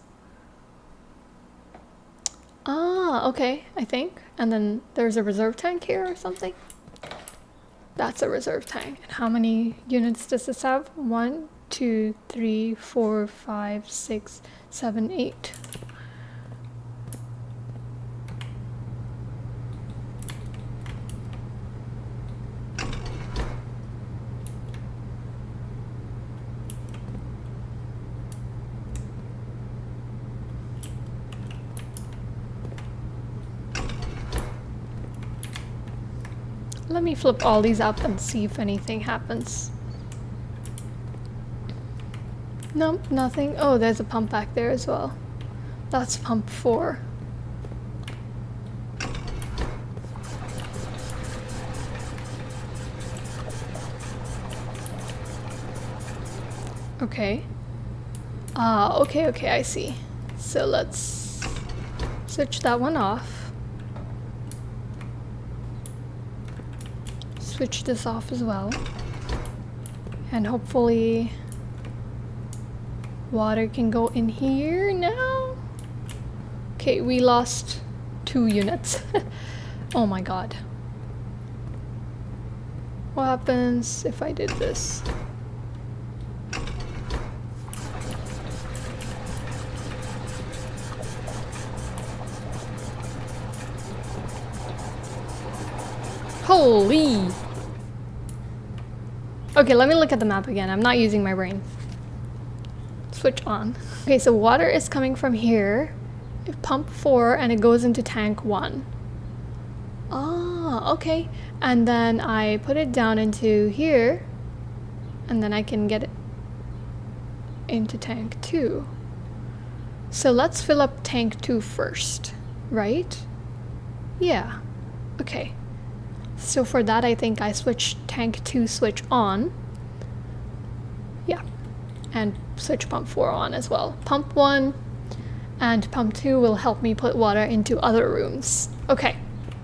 Ah, okay, I think. And then there's a reserve tank here or something. That's a reserve tank. And how many units does this have? 1, 2, 3, 4, 5, 6, 7, 8. Let me flip all these up and see if anything happens. Nope, nothing. Oh, there's a pump back there as well. That's pump 4. Okay. Okay, I see. So let's switch that one off. Switch this off as well. And hopefully water can go in here now. Okay, we lost 2 units. Oh my god. What happens if I did this? Holy! Okay, let me look at the map again. I'm not using my brain. Switch on. Okay, so water is coming from here. Pump 4 and it goes into tank 1. Ah, okay. And then I put it down into here. And then I can get it into tank 2. So let's fill up tank 2 first, right? Yeah, okay. So for that, I think I switch tank 2 switch on. Yeah, and switch pump 4 on as well. Pump 1 and pump 2 will help me put water into other rooms. Okay,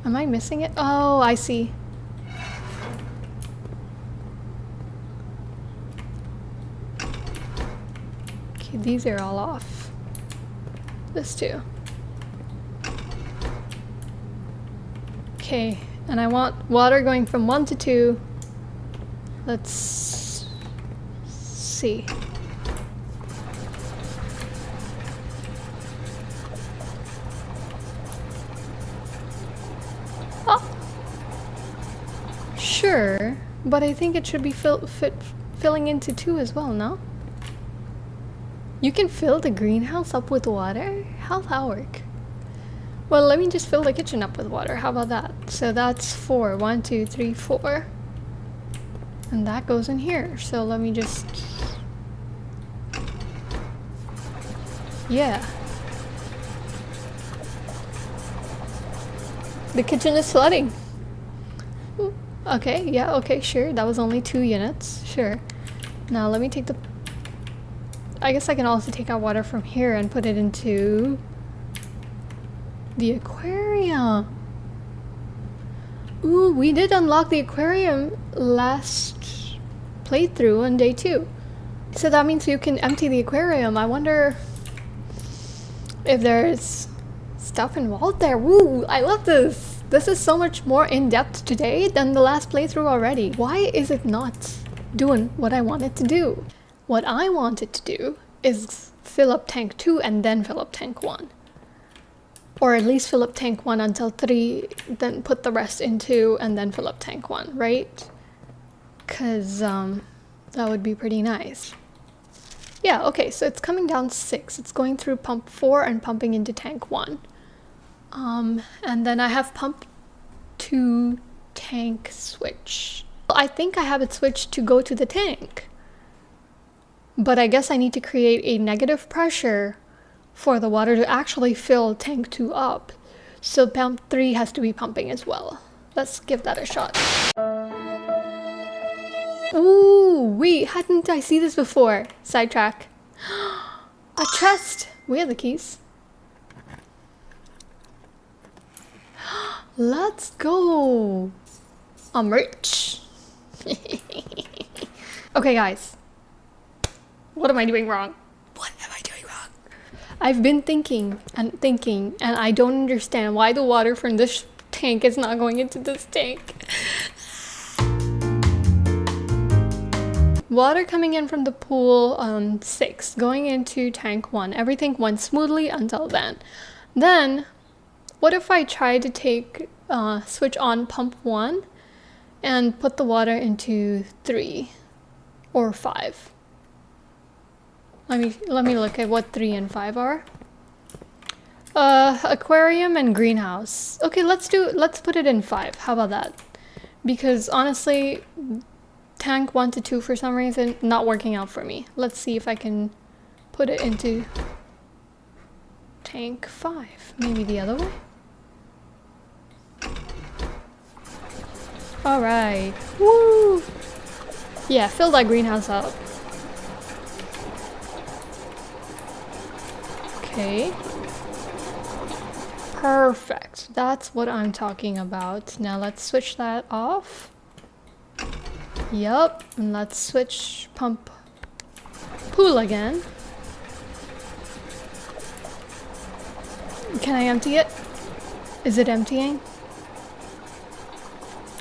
am I missing it? Oh, I see. Okay, these are all off. This too. Okay, and I want water going from 1 to 2. Let's see. Oh, sure, but I think it should be filling into 2 as well, no? You can fill the greenhouse up with water? How's that work? Well, let me just fill the kitchen up with water. How about that? So that's 4. 1, 2, 3, 4. And that goes in here. So let me just... Yeah. The kitchen is flooding. Okay, yeah, okay, sure. That was only 2 units. Sure. Now let me take the... I guess I can also take out water from here and put it into the aquarium. Ooh, we did unlock the aquarium last playthrough on day 2. So that means you can empty the aquarium. I wonder if there's stuff involved there. Woo, I love this. This is so much more in-depth today than the last playthrough already. Why is it not doing what I want it to do? What I wanted to do is fill up tank 2 and then fill up tank 1. Or at least fill up tank 1 until 3, then put the rest in 2 and then fill up tank 1, right? Cause that would be pretty nice. Yeah, okay, so it's coming down 6. It's going through pump 4 and pumping into tank 1. And then I have pump 2 tank switch. I think I have it switched to go to the tank. But I guess I need to create a negative pressure for the water to actually fill tank 2 up. So pump 3 has to be pumping as well. Let's give that a shot. Ooh, wait, hadn't I seen this before? Sidetrack. A chest! We have the keys. Let's go! I'm rich. Okay, guys. What am I doing wrong? What am I doing wrong? I've been thinking, and I don't understand why the water from this tank is not going into this tank. Water coming in from the pool on 6, going into tank 1. Everything went smoothly until then. Then, what if I try to take, switch on pump 1 and put the water into 3 or 5? Let me look at what 3 and 5 are. Aquarium and greenhouse. Okay, let's put it in 5. How about that? Because honestly, tank 1 to 2 for some reason not working out for me. Let's see if I can put it into tank 5. Maybe the other way. All right. Woo! Yeah, fill that greenhouse up. Okay. Perfect. That's what I'm talking about. Now let's switch that off. Yup. And let's switch pump pool again. Can I empty it? Is it emptying?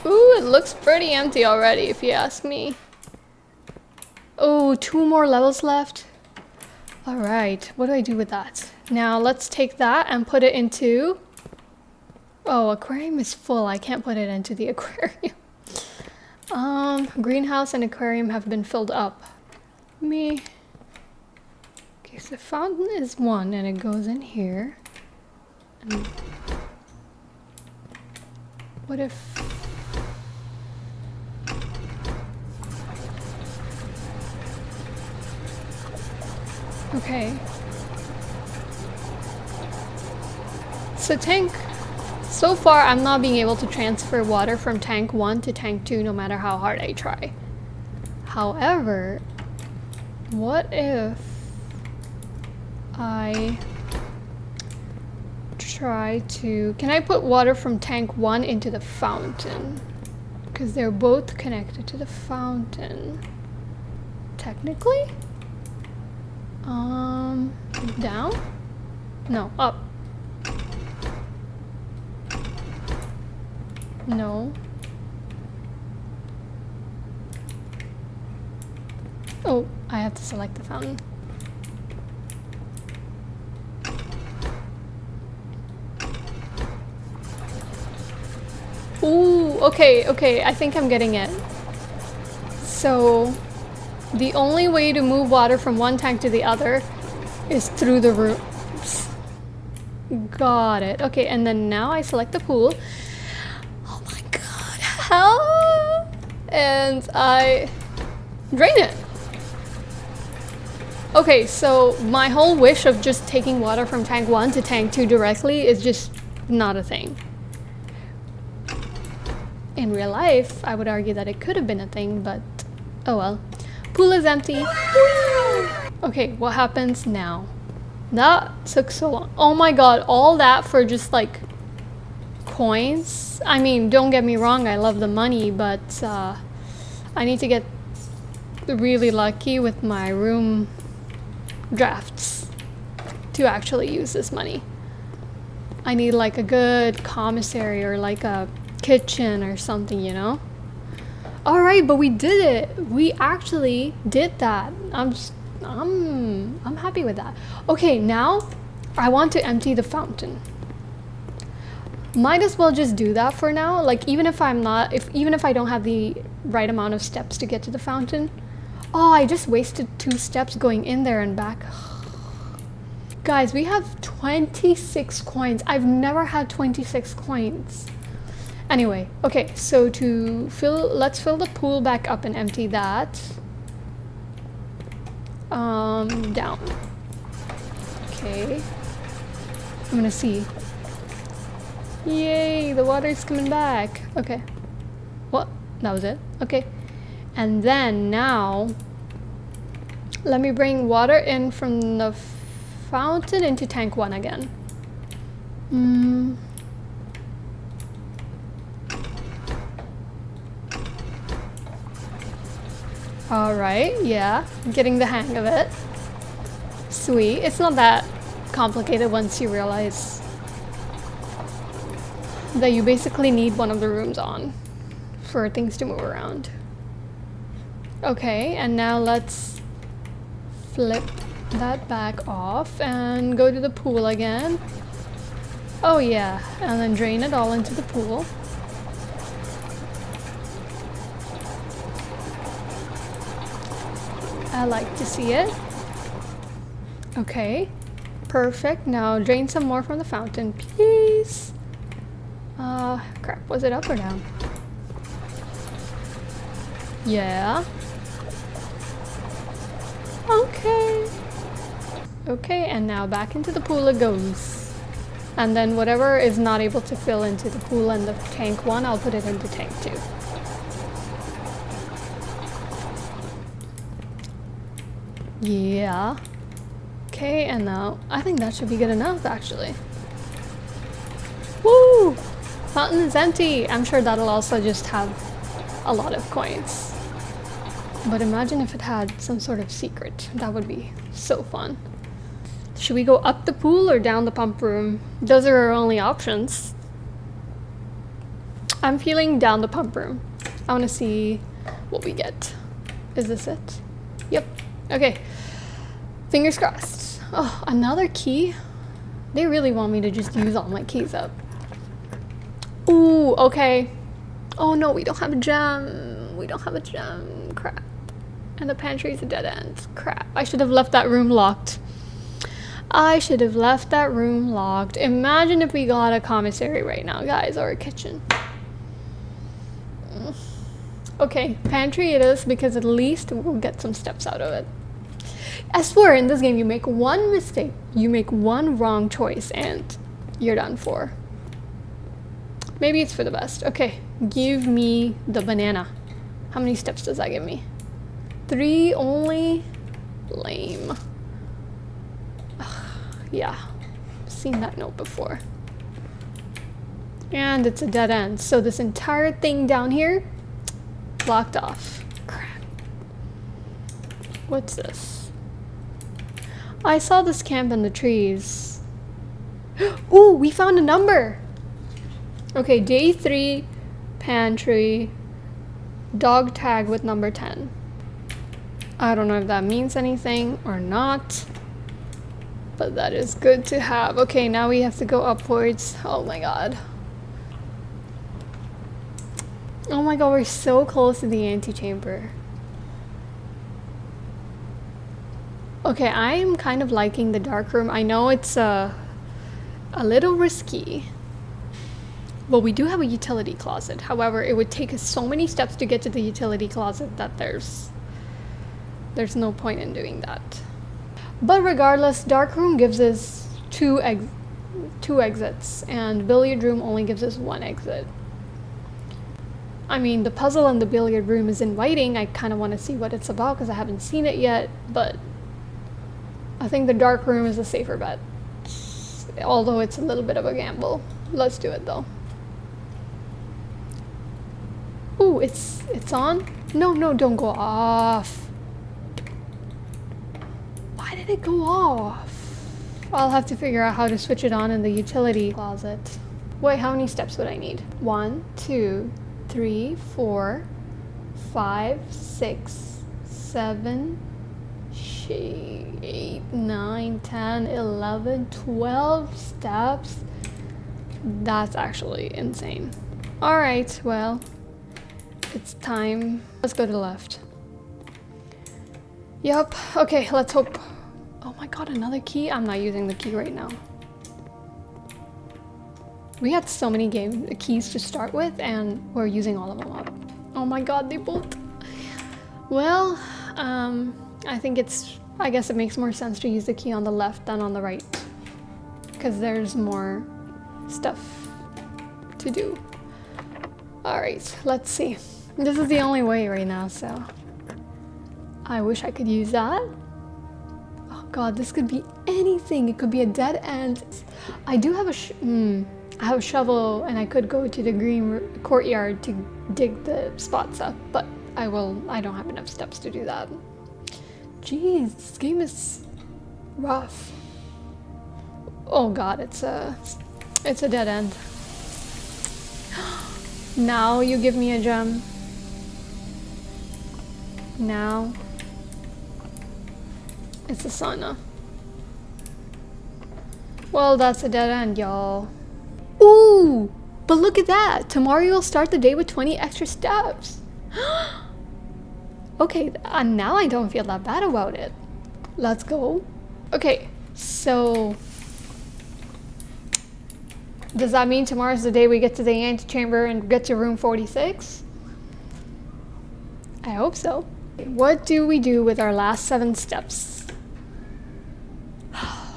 Ooh, it looks pretty empty already, if you ask me. Oh, 2 more levels left. Alright, what do I do with that? Now let's take that and put it into... Oh, aquarium is full. I can't put it into the aquarium. Greenhouse and aquarium have been filled up. Okay, so fountain is 1 and it goes in here. And what if... Okay. So so far I'm not being able to transfer water from tank 1 to tank 2 no matter how hard I try. However, what if I try to... Can I put water from tank 1 into the fountain? Because they're both connected to the fountain. Technically? Down? No, up. No. Oh, I have to select the fountain. Ooh, okay, I think I'm getting it. So, the only way to move water from one tank to the other is through the rooms. Got it. Okay, and then now I select the pool. Oh my god, help! And I drain it. Okay, so my whole wish of just taking water from tank 1 to tank 2 directly is just not a thing. In real life, I would argue that it could have been a thing, but oh well. Pool is empty. Okay, what happens now? That took so long. Oh my god, all that for just like coins? I mean, don't get me wrong, I love the money, but I need to get really lucky with my room drafts to actually use this money. I need like a good commissary or like a kitchen or something, you know? Alright, but we did it. We actually did that. I'm happy with that. Okay, now I want to empty the fountain. Might as well just do that for now. Like even if I don't have the right amount of steps to get to the fountain. Oh, I just wasted 2 steps going in there and back. Guys, we have 26 coins. I've never had 26 coins. Anyway, okay, so let's fill the pool back up and empty that. Down. Okay. I'm gonna see. Yay, the water's coming back. Okay. What? That was it? Okay. And then now, let me bring water in from the fountain into tank 1 again. Alright, yeah, getting the hang of it. Sweet. It's not that complicated once you realize that you basically need one of the rooms on for things to move around. Okay, and now let's flip that back off and go to the pool again. Oh yeah, and then drain it all into the pool. I like to see it. Okay, perfect. Now drain some more from the fountain, please. Crap, was it up or down? Yeah. Okay. Okay, and now back into the pool it goes. And then whatever is not able to fill into the pool and the tank 1, I'll put it into tank 2. Yeah. Okay, and now I think that should be good enough actually. Woo! Fountain is empty. I'm sure that'll also just have a lot of coins. But imagine if it had some sort of secret. That would be so fun. Should we go up the pool or down the pump room? Those are our only options. I'm feeling down the pump room. I want to see what we get. Is this it? Yep. Okay. Fingers crossed. Oh, another key? They really want me to just use all my keys up. Ooh, okay. Oh no, we don't have a gem. We don't have a gem. Crap. And the pantry is a dead end. Crap. I should have left that room locked. I should have left that room locked. Imagine if we got a commissary right now, guys, or a kitchen. Okay, pantry it is, because at least we'll get some steps out of it. I swear, in this game, you make one mistake, you make one wrong choice, and you're done for. Maybe it's for the best. Okay, give me the banana. How many steps does that give me? 3 only? Lame. Ugh, yeah, seen that note before. And it's a dead end. So this entire thing down here, blocked off. Crap. What's this? I saw this camp in the trees. Ooh, we found a number. Okay, day 3, pantry, dog tag with number 10. I don't know if that means anything or not, but that is good to have. Okay, now we have to go upwards. Oh my god. Oh my god, we're so close to the antechamber. Okay, I am kind of liking the dark room. I know it's a little risky, but we do have a utility closet. However, it would take us so many steps to get to the utility closet that there's no point in doing that. But regardless, dark room gives us two exits, and billiard room only gives us 1 exit. I mean, the puzzle in the billiard room is inviting. I kind of want to see what it's about because I haven't seen it yet, but I think the dark room is a safer bet. Although it's a little bit of a gamble. Let's do it though. Ooh, it's on? No, don't go off. Why did it go off? I'll have to figure out how to switch it on in the utility closet. Wait, how many steps would I need? 1, 2, 3, 4, 5, 6, 7, 8, 9, 10, 11, 12 steps. That's actually insane. All right, well, it's time. Let's go to the left. Yup, okay, let's hope. Oh my god, another key? I'm not using the key right now. We had so many keys to start with, and we're using all of them up. Oh my god, they both. Well, I guess it makes more sense to use the key on the left than on the right, because there's more stuff to do. All right, let's see. This is the only way right now, so I wish I could use that. Oh god, this could be anything. It could be a dead end. I do have I have a shovel, and I could go to the green courtyard to dig the spots up, but I don't have enough steps to do that. Jeez, this game is rough. Oh god, it's a dead end. Now you give me a gem. Now it's a sauna. Well, that's a dead end, y'all. Ooh, but look at that. Tomorrow you'll start the day with 20 extra steps. Okay, now I don't feel that bad about it. Let's go. Okay, so does that mean tomorrow's the day we get to the antechamber and get to room 46? I hope so. What do we do with our last 7 steps?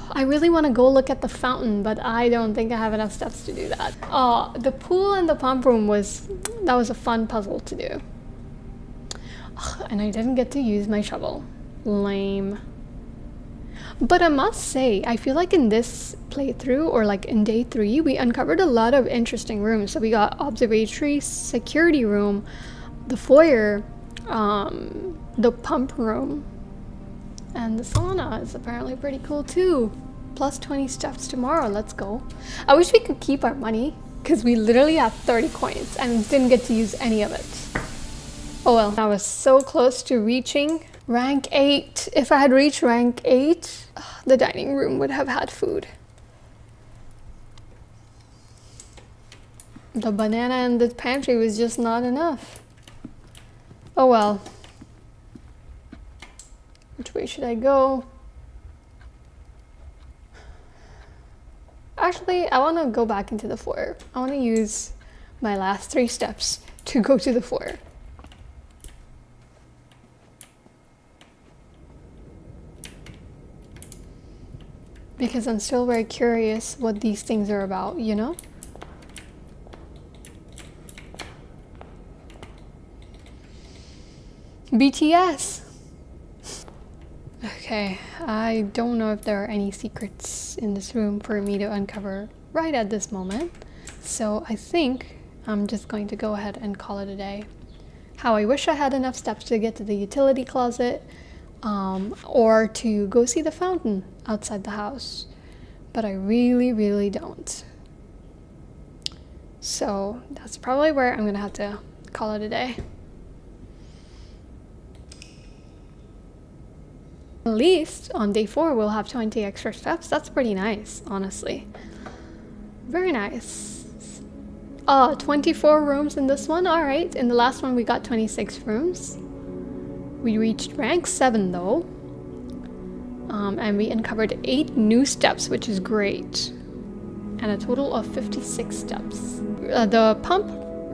I really want to go look at the fountain, but I don't think I have enough steps to do that. The pool and the pump room was a fun puzzle to do. And I didn't get to use my shovel. Lame. But I must say, I feel like in this playthrough, or like in day 3, we uncovered a lot of interesting rooms. So we got Observatory, security room, the foyer, the pump room, and the sauna is apparently pretty cool too. Plus 20 steps tomorrow. Let's go. I wish we could keep our money, because we literally have 30 coins and didn't get to use any of it. Oh well. I was so close to reaching rank 8. If I had reached rank 8, the dining room would have had food. The banana in the pantry was just not enough. Oh well. Which way should I go? Actually, I want to go back into the foyer. I want to use my last 3 steps to go to the foyer. because I'm still very curious what these things are about, you know? BTS! Okay, I don't know if there are any secrets in this room for me to uncover right at this moment. So I think I'm just going to go ahead and call it a day. How I wish I had enough steps to get to the utility closet, or to go see the fountain outside the house. But I really don't. So that's probably where I'm gonna have to call it a day. At least on day 4 we'll have 20 extra steps. That's pretty nice, honestly. Very nice. 24 rooms in this one. Alright, in the last one we got 26 rooms. We reached rank 7 though. And we uncovered 8 new steps, which is great. And a total of 56 steps. The pump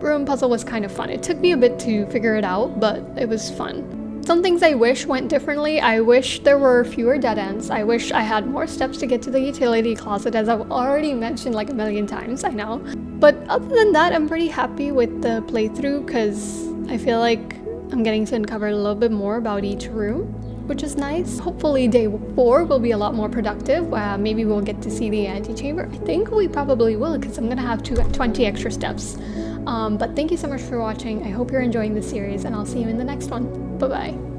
room puzzle was kind of fun. It took me a bit to figure it out, but it was fun. Some things I wish went differently. I wish there were fewer dead ends. I wish I had more steps to get to the utility closet, as I've already mentioned like a million times, I know. But other than that, I'm pretty happy with the playthrough because I feel like I'm getting to uncover a little bit more about each room, which is nice. Hopefully day 4 will be a lot more productive. Maybe we'll get to see the antechamber. I think we probably will because I'm gonna have 20 extra steps. But thank you so much for watching. I hope you're enjoying the series and I'll see you in the next one. Bye-bye.